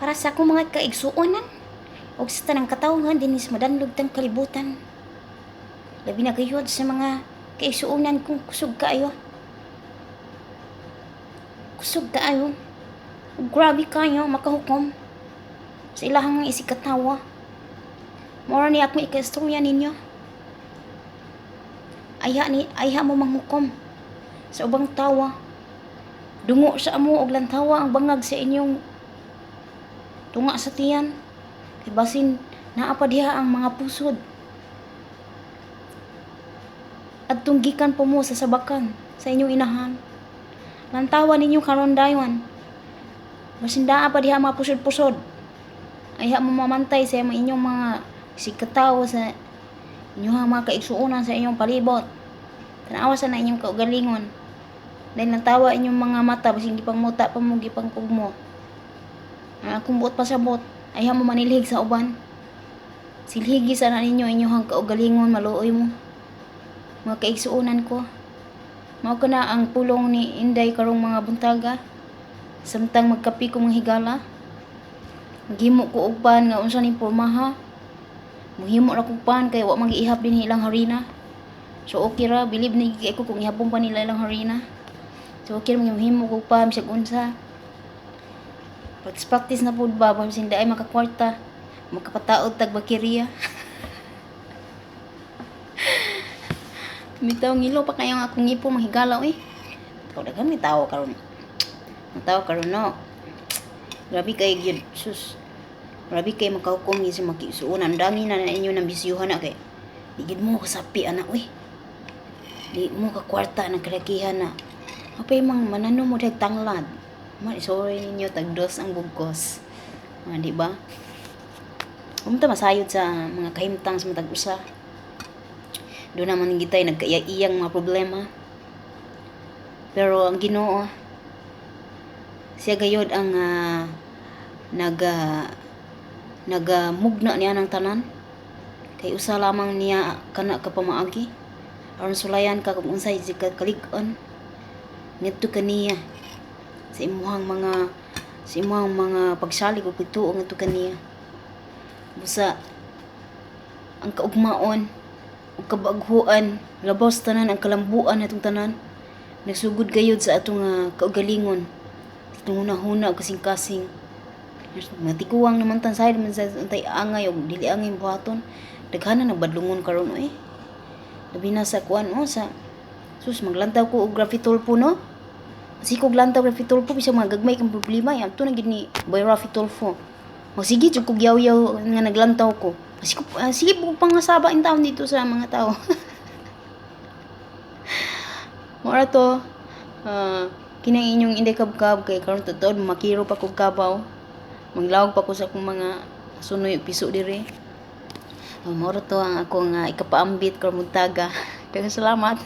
para sa akong mga kaigsuonan o sa tanang katawhan din sa madanlog tang kalibutan. Labi na gayod sa mga kaigsuonan kung kusog kaayo. Kusog kaayo. Grabe kayo makahukom sa ilahang isikatawa. Mora ni akong ikaistorya ninyo. Ayha mo manghukom sa ubang tawa. Dungo sa amo og lantawa ang bangag sa inyong tunga sa tiyan. Kay basin naa pa diha ang mga pusod. At tunggikan po mo sa sabakan sa inyong inahan. Lantawa ninyo karon dayon. Basin naa pa diha mga pusod-pusod. Ayha mo mamantay sa inyong mga sikataw sa inyong mga kaigsuonan sa inyong palibot. Tanawa sa na inyong kaugalingon. Dahil natawa inyong mga mata, basing gipang muta pa mo, gipang kugmo. Kung buot pasabot, ayaw mo manilhig sa uban. Silhigi sana ninyo inyong kaugalingon, maluoy mo. Mga kaigsuonan ko. Mao ko na ang pulong ni Inday karong mga buntaga. Samtang magkapi ko mga higala. Gihimo ko og pan nga unsa ning pormaha. Muhimo ra kog pan kay wa mag-ihap din ilang harina. So okay ra, believe na gigay ko kung ihapon pa nila ilang harina. So okay ra muhimo kog pan bisag unsa. Practice na pud ba basin daay makakwarta. Makapataod tag bakirya. Bitaw ngilo pa kayong akong ipo mahigala eh. Ikaw daghan mi tawo karon. Mataw karon no. Grabe kay gyud sus. Grabe kay makahukom sa makisuonan. Dami na inyo nang bisyuhan na kay. Di gid mo kasapi anak we. Di mo ka kwarta ng kalakihan na. Apay mang manano mo dag tanglad. Sorry ninyo tagdos ang bugkos. Di ba? Umta masayod sa mga kahimtang sa matag usa. Doon naman gitay nagkaiyang mga problema. Pero ang Ginoo siya gayod ang nagamugna niya ng tanan. Kay usa lamang niya kana ka pamaagi. Aron sulayan ka kung unsay kalig-on. Ngadto kaniya sa imuhang mga pagsalig ug pagtuo ngadto kaniya. Busa ang kaugmaon ug kabaghuan labos tanan ang kalambuan atong tanan. Nagsugod gayud sa atong kaugalingon. Itong hunahuna kasing-kasing. Matikuwang naman tan side man sa antay angay ug dili angay buhaton. Daghana nagbadlungon karon eh. Labi na sa kuan sa sus maglantaw ko og Raffitolfo no. Kasi kog lantaw Raffitolfo bisag mga gagmay kang problema ya adto na gid ni Boy Raffitolfo. Magsige jud kog yaw-yaw nga naglantaw ko. Kasi ko sige po pangasaba in taon dito sa mga tao. Mora to kinang inyong inday kabkab kay karon tuod makiro pa kog kabaw. Maglawag pa ko sa akong mga sunoy piso dire. Mora to ang akong ikapaambit karon buntaga. Daghang salamat.